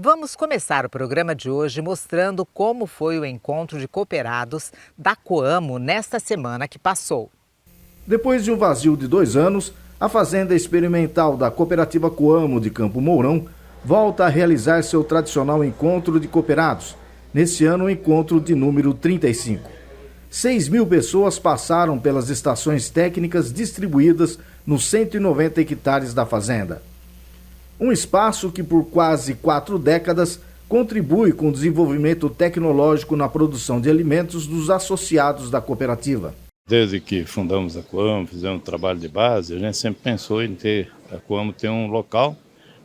Vamos começar o programa de hoje mostrando como foi o encontro de cooperados da Coamo nesta semana que passou. Depois de um vazio de 2 anos, a Fazenda Experimental da Cooperativa Coamo de Campo Mourão volta a realizar seu tradicional encontro de cooperados. Neste ano, o encontro de número 35. 6.000 pessoas passaram pelas estações técnicas distribuídas nos 190 hectares da fazenda. Um espaço que por quase 4 décadas contribui com o desenvolvimento tecnológico na produção de alimentos dos associados da cooperativa. Desde que fundamos a Coamo, fizemos um trabalho de base, a gente sempre pensou em ter a Coamo ter um local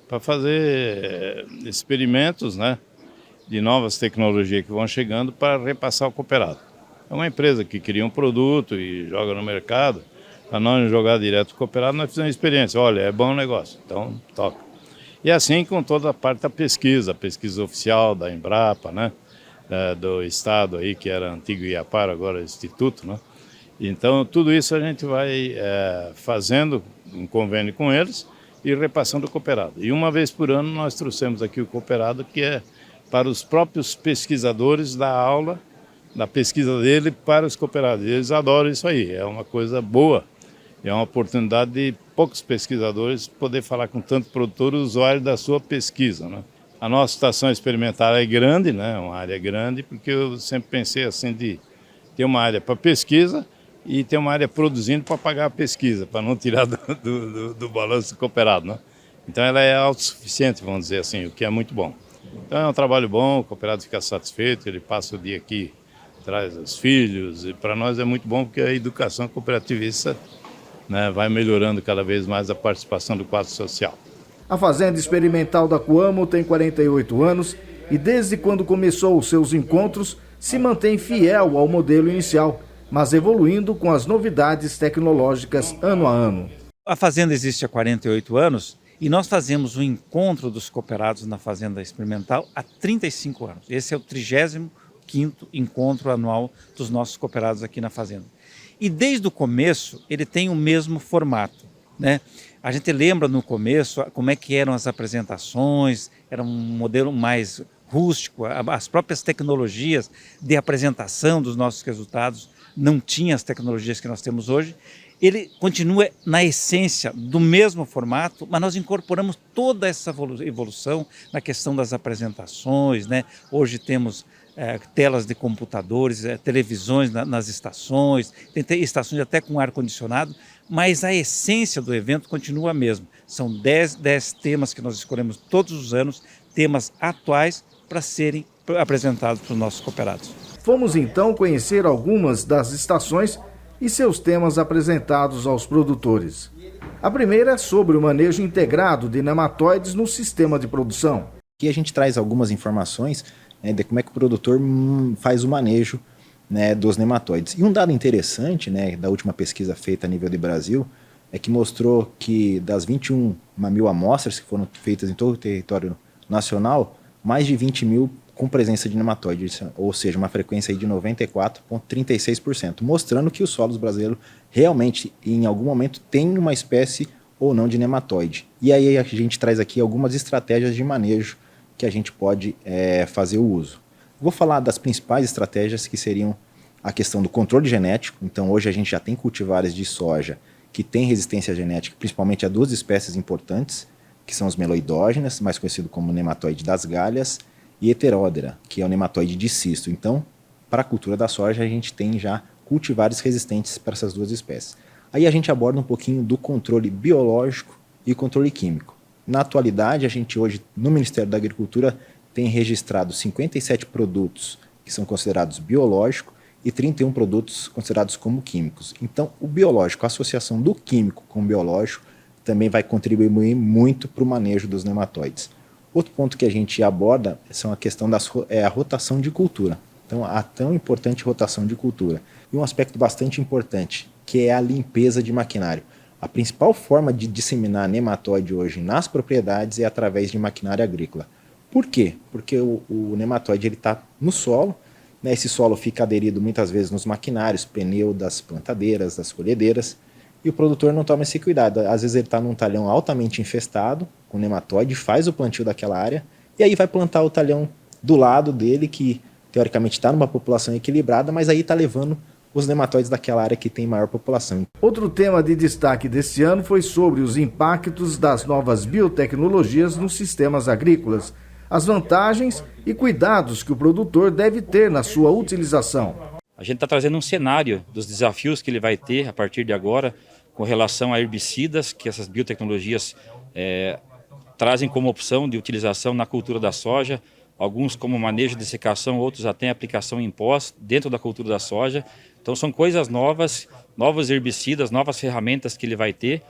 para fazer experimentos, de novas tecnologias que vão chegando para repassar ao cooperado. É uma empresa que cria um produto e joga no mercado, para não jogar direto no cooperado, nós fizemos uma experiência, olha, é bom negócio, então toca. E assim com toda a parte da pesquisa, a pesquisa oficial da Embrapa, do estado aí, que era antigo Iapar, agora é Instituto, Então, tudo isso a gente vai fazendo um convênio com eles e repassando o cooperado. E uma vez por ano nós trouxemos aqui o cooperado, que é para os próprios pesquisadores da aula, da pesquisa dele para os cooperados. Eles adoram isso aí, é uma coisa boa. É uma oportunidade de poucos pesquisadores poder falar com tanto produtor e usuário da sua pesquisa, A nossa estação experimental é grande, uma área grande, porque eu sempre pensei assim de ter uma área para pesquisa e ter uma área produzindo para pagar a pesquisa, para não tirar do balanço cooperado, Então ela é autossuficiente, vamos dizer assim, o que é muito bom. Então é um trabalho bom, o cooperado fica satisfeito, ele passa o dia aqui, traz os filhos, e para nós é muito bom porque a educação cooperativista vai melhorando cada vez mais a participação do quadro social. A Fazenda Experimental da Coamo tem 48 anos e desde quando começou os seus encontros se mantém fiel ao modelo inicial, mas evoluindo com as novidades tecnológicas ano a ano. A Fazenda existe há 48 anos e nós fazemos o encontro dos cooperados na Fazenda Experimental há 35 anos. Esse é o 35º encontro anual dos nossos cooperados aqui na Fazenda. E desde o começo ele tem o mesmo formato, A gente lembra no começo como é que eram as apresentações, era um modelo mais rústico, as próprias tecnologias de apresentação dos nossos resultados não tinham as tecnologias que nós temos hoje. Ele continua na essência do mesmo formato, mas nós incorporamos toda essa evolução na questão das apresentações, Hoje temos telas de computadores, televisões nas estações, tem estações até com ar-condicionado, mas a essência do evento continua a mesma. São 10 temas que nós escolhemos todos os anos, temas atuais para serem apresentados para os nossos cooperados. Fomos então conhecer algumas das estações e seus temas apresentados aos produtores. A primeira é sobre o manejo integrado de nematóides no sistema de produção. Aqui a gente traz algumas informações de como é que o produtor faz o manejo dos nematóides. E um dado interessante da última pesquisa feita a nível de Brasil é que mostrou que das 21.000 amostras que foram feitas em todo o território nacional, mais de 20.000 com presença de nematóides, ou seja, uma frequência aí de 94,36%, mostrando que os solos brasileiros realmente, em algum momento, têm uma espécie ou não de nematóide. E aí a gente traz aqui algumas estratégias de manejo que a gente pode fazer o uso. Vou falar das principais estratégias, que seriam a questão do controle genético. Então hoje a gente já tem cultivares de soja que têm resistência genética, principalmente a 2 espécies importantes, que são os meloidógenas, mais conhecido como nematóide das galhas, e heteródera, que é o nematóide de cisto. Então, para a cultura da soja, a gente tem já cultivares resistentes para essas 2 espécies. Aí a gente aborda um pouquinho do controle biológico e controle químico. Na atualidade, a gente hoje, no Ministério da Agricultura, tem registrado 57 produtos que são considerados biológicos e 31 produtos considerados como químicos. Então, o biológico, a associação do químico com o biológico, também vai contribuir muito para o manejo dos nematóides. Outro ponto que a gente aborda são a questão da rotação de cultura. Então, a tão importante rotação de cultura. E um aspecto bastante importante, que é a limpeza de maquinário. A principal forma de disseminar nematóide hoje nas propriedades é através de maquinária agrícola. Por quê? Porque o nematóide está no solo, esse solo fica aderido muitas vezes nos maquinários, pneu das plantadeiras, das colhedeiras, e o produtor não toma esse cuidado. Às vezes ele está num talhão altamente infestado com nematóide, faz o plantio daquela área e aí vai plantar o talhão do lado dele, que teoricamente está numa população equilibrada, mas aí está levando os nematóides daquela área que tem maior população. Outro tema de destaque deste ano foi sobre os impactos das novas biotecnologias nos sistemas agrícolas, as vantagens e cuidados que o produtor deve ter na sua utilização. A gente está trazendo um cenário dos desafios que ele vai ter a partir de agora com relação a herbicidas, que essas biotecnologias trazem como opção de utilização na cultura da soja, alguns como manejo de secação, outros até aplicação em pós dentro da cultura da soja. Então são coisas novas, novos herbicidas, novas ferramentas que ele vai ter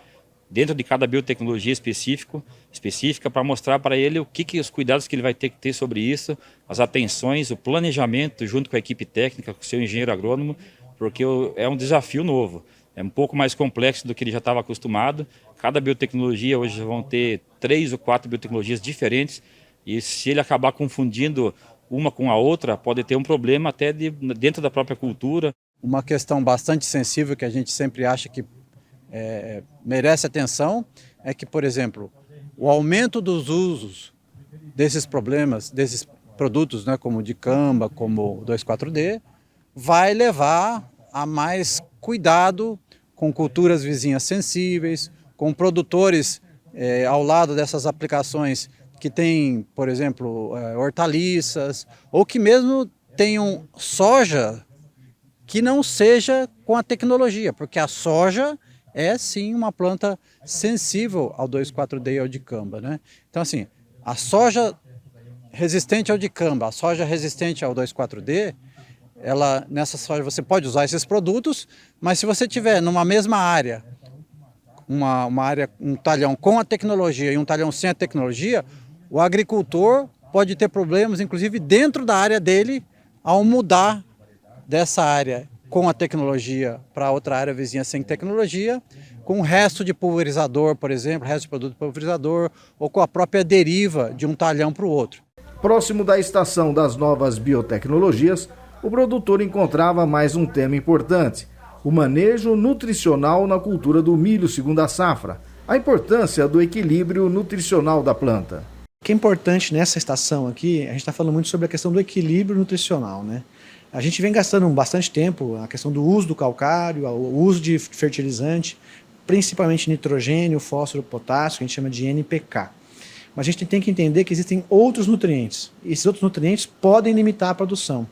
dentro de cada biotecnologia específica para mostrar para ele os cuidados que ele vai ter que ter sobre isso, as atenções, o planejamento junto com a equipe técnica, com o seu engenheiro agrônomo, porque é um desafio novo. É um pouco mais complexo do que ele já estava acostumado. Cada biotecnologia hoje vão ter 3 ou 4 biotecnologias diferentes e se ele acabar confundindo uma com a outra, pode ter um problema até dentro da própria cultura. Uma questão bastante sensível que a gente sempre acha que merece atenção é que, por exemplo, o aumento dos usos desses problemas, desses produtos, né, como o dicamba, como o 2,4-D, vai levar a mais cuidado com culturas vizinhas sensíveis, com produtores ao lado dessas aplicações que têm, por exemplo, hortaliças, ou que mesmo tenham soja que não seja com a tecnologia, porque a soja é sim uma planta sensível ao 2,4-D e ao dicamba, né? Então assim, a soja resistente ao dicamba, a soja resistente ao 2,4-D, nessa soja você pode usar esses produtos, mas se você tiver numa mesma área, um talhão com a tecnologia e um talhão sem a tecnologia, o agricultor pode ter problemas, inclusive dentro da área dele, ao mudar dessa área com a tecnologia para outra área vizinha sem tecnologia, com o resto de pulverizador, por exemplo, resto de produto pulverizador, ou com a própria deriva de um talhão para o outro. Próximo da estação das novas biotecnologias, o produtor encontrava mais um tema importante: o manejo nutricional na cultura do milho segundo a safra, a importância do equilíbrio nutricional da planta. O que é importante nessa estação aqui, a gente está falando muito sobre a questão do equilíbrio nutricional, né? A gente vem gastando bastante tempo a questão do uso do calcário, o uso de fertilizante, principalmente nitrogênio, fósforo, potássio, que a gente chama de NPK. Mas a gente tem que entender que existem outros nutrientes. E esses outros nutrientes podem limitar a produção.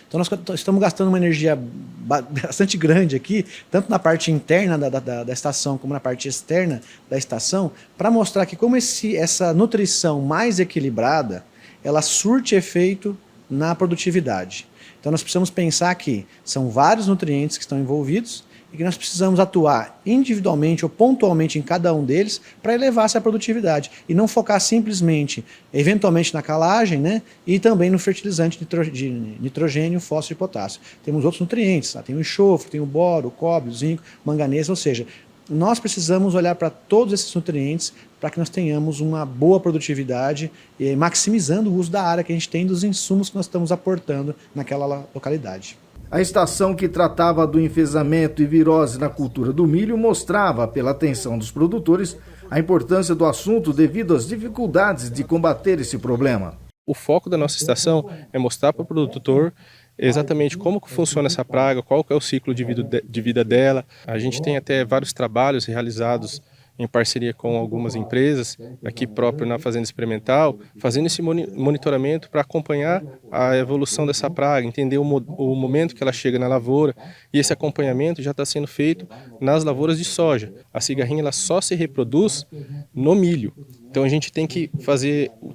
Então nós estamos gastando uma energia bastante grande aqui, tanto na parte interna da estação como na parte externa da estação, para mostrar que como essa nutrição mais equilibrada, ela surte efeito na produtividade. Então nós precisamos pensar que são vários nutrientes que estão envolvidos e que nós precisamos atuar individualmente ou pontualmente em cada um deles para elevar essa produtividade e não focar simplesmente, eventualmente na calagem, né, e também no fertilizante de nitrogênio, fósforo e potássio. Temos outros nutrientes, tem o enxofre, tem o boro, o cobre, o zinco, manganês, ou seja, nós precisamos olhar para todos esses nutrientes para que nós tenhamos uma boa produtividade e maximizando o uso da área que a gente tem dos insumos que nós estamos aportando naquela localidade. A estação que tratava do enfesamento e virose na cultura do milho mostrava, pela atenção dos produtores, a importância do assunto devido às dificuldades de combater esse problema. O foco da nossa estação é mostrar para o produtor exatamente como que funciona essa praga, qual que é o ciclo de vida dela. A gente tem até vários trabalhos realizados em parceria com algumas empresas, aqui próprio na Fazenda Experimental, fazendo esse monitoramento para acompanhar a evolução dessa praga, entender o momento que ela chega na lavoura, e esse acompanhamento já está sendo feito nas lavouras de soja. A cigarrinha ela só se reproduz no milho. Então a gente tem que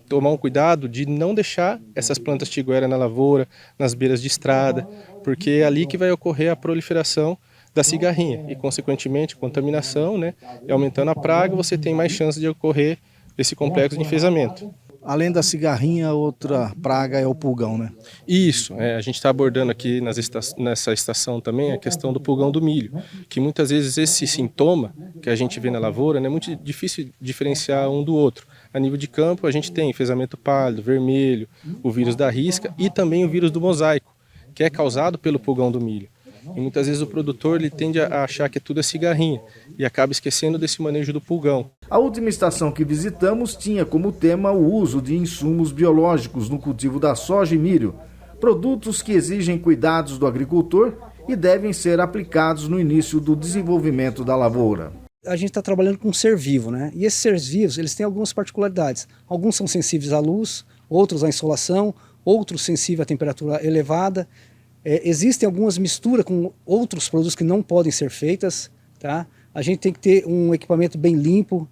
tomar um cuidado de não deixar essas plantas tiguera na lavoura, nas beiras de estrada, porque é ali que vai ocorrer a proliferação da cigarrinha e, consequentemente, contaminação, né? E aumentando a praga, você tem mais chance de ocorrer esse complexo de enfesamento. Além da cigarrinha, outra praga é o pulgão, né? Isso, a gente está abordando aqui nessa estação também a questão do pulgão do milho, que muitas vezes esse sintoma que a gente vê na lavoura é muito difícil diferenciar um do outro. A nível de campo, a gente tem enfesamento pálido, vermelho, o vírus da risca e também o vírus do mosaico, que é causado pelo pulgão do milho. E muitas vezes o produtor ele tende a achar que tudo é cigarrinha e acaba esquecendo desse manejo do pulgão. A última estação que visitamos tinha como tema o uso de insumos biológicos no cultivo da soja e milho, produtos que exigem cuidados do agricultor e devem ser aplicados no início do desenvolvimento da lavoura. A gente está trabalhando com ser vivo, né? E esses seres vivos, eles têm algumas particularidades. Alguns são sensíveis à luz, outros à insolação, outros sensíveis à temperatura elevada. Existem algumas misturas com outros produtos que não podem ser feitas, tá? A gente tem que ter um equipamento bem limpo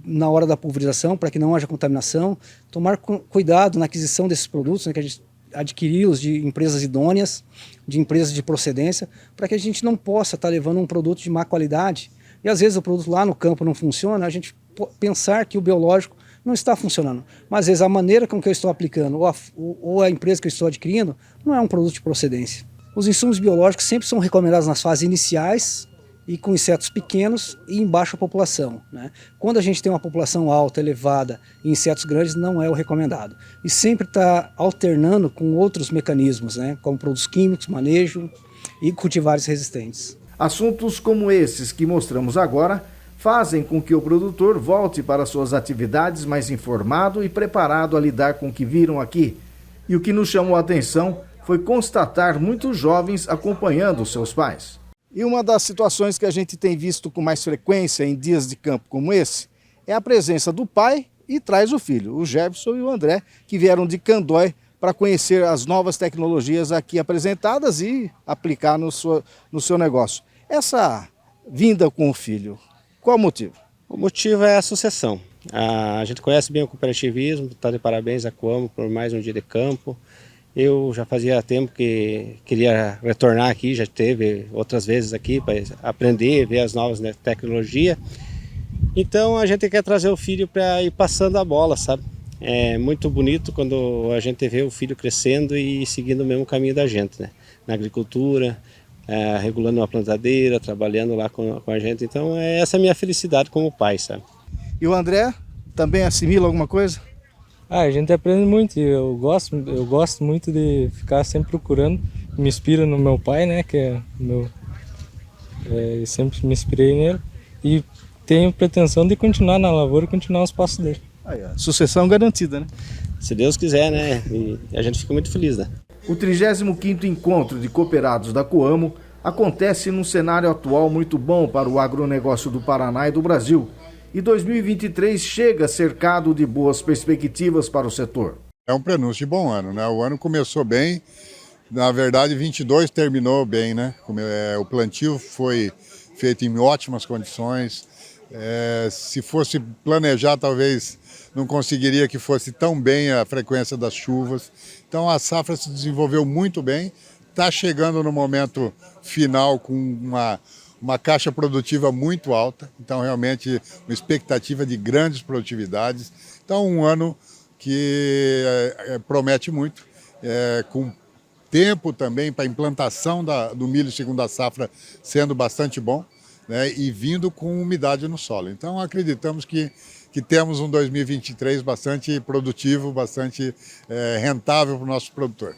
na hora da pulverização para que não haja contaminação. Tomar cuidado na aquisição desses produtos, né, que a gente adquiri-los de empresas idôneas, de empresas de procedência, para que a gente não possa estar levando um produto de má qualidade. E às vezes o produto lá no campo não funciona, a gente pensar que o biológico não está funcionando. Mas às vezes a maneira com que eu estou aplicando ou a empresa que eu estou adquirindo não é um produto de procedência. Os insumos biológicos sempre são recomendados nas fases iniciais e com insetos pequenos e em baixa população, né? Quando a gente tem uma população alta, elevada e insetos grandes, não é o recomendado. E sempre está alternando com outros mecanismos, né? Como produtos químicos, manejo e cultivares resistentes. Assuntos como esses que mostramos agora fazem com que o produtor volte para suas atividades mais informado e preparado a lidar com o que viram aqui. E o que nos chamou a atenção foi constatar muitos jovens acompanhando seus pais. E uma das situações que a gente tem visto com mais frequência em dias de campo como esse é a presença do pai e traz o filho, o Jefferson e o André, que vieram de Candói para conhecer as novas tecnologias aqui apresentadas e aplicar no seu negócio. Essa vinda com o filho, qual o motivo? O motivo é a sucessão. A gente conhece bem o cooperativismo, está de parabéns a Coamo por mais um dia de campo. Eu já fazia tempo que queria retornar aqui, já teve outras vezes aqui para aprender, ver as novas tecnologias. Então a gente quer trazer o filho para ir passando a bola, sabe? É muito bonito quando a gente vê o filho crescendo e seguindo o mesmo caminho da gente, né? Na agricultura, regulando uma plantadeira, trabalhando lá com a gente. Então essa é a minha felicidade como pai, sabe? E o André também assimila alguma coisa? A gente aprende muito, eu gosto muito de ficar sempre procurando, me inspira no meu pai, né, que é sempre me inspirei nele e tenho pretensão de continuar na lavoura e continuar os passos dele. Aí, sucessão garantida, né? Se Deus quiser, né, e a gente fica muito feliz, né? O 35º Encontro de Cooperados da Coamo acontece num cenário atual muito bom para o agronegócio do Paraná e do Brasil. E 2023 chega cercado de boas perspectivas para o setor. É um prenúncio de bom ano, né? O ano começou bem, na verdade 22 terminou bem, né? O plantio foi feito em ótimas condições. Se fosse planejar, talvez não conseguiria que fosse tão bem a frequência das chuvas. Então a safra se desenvolveu muito bem, está chegando no momento final com uma caixa produtiva muito alta, então realmente uma expectativa de grandes produtividades. Então um ano que promete muito, com tempo também para a implantação do milho segunda safra sendo bastante bom, né, e vindo com umidade no solo. Então acreditamos que temos um 2023 bastante produtivo, bastante rentável para o nosso produtor.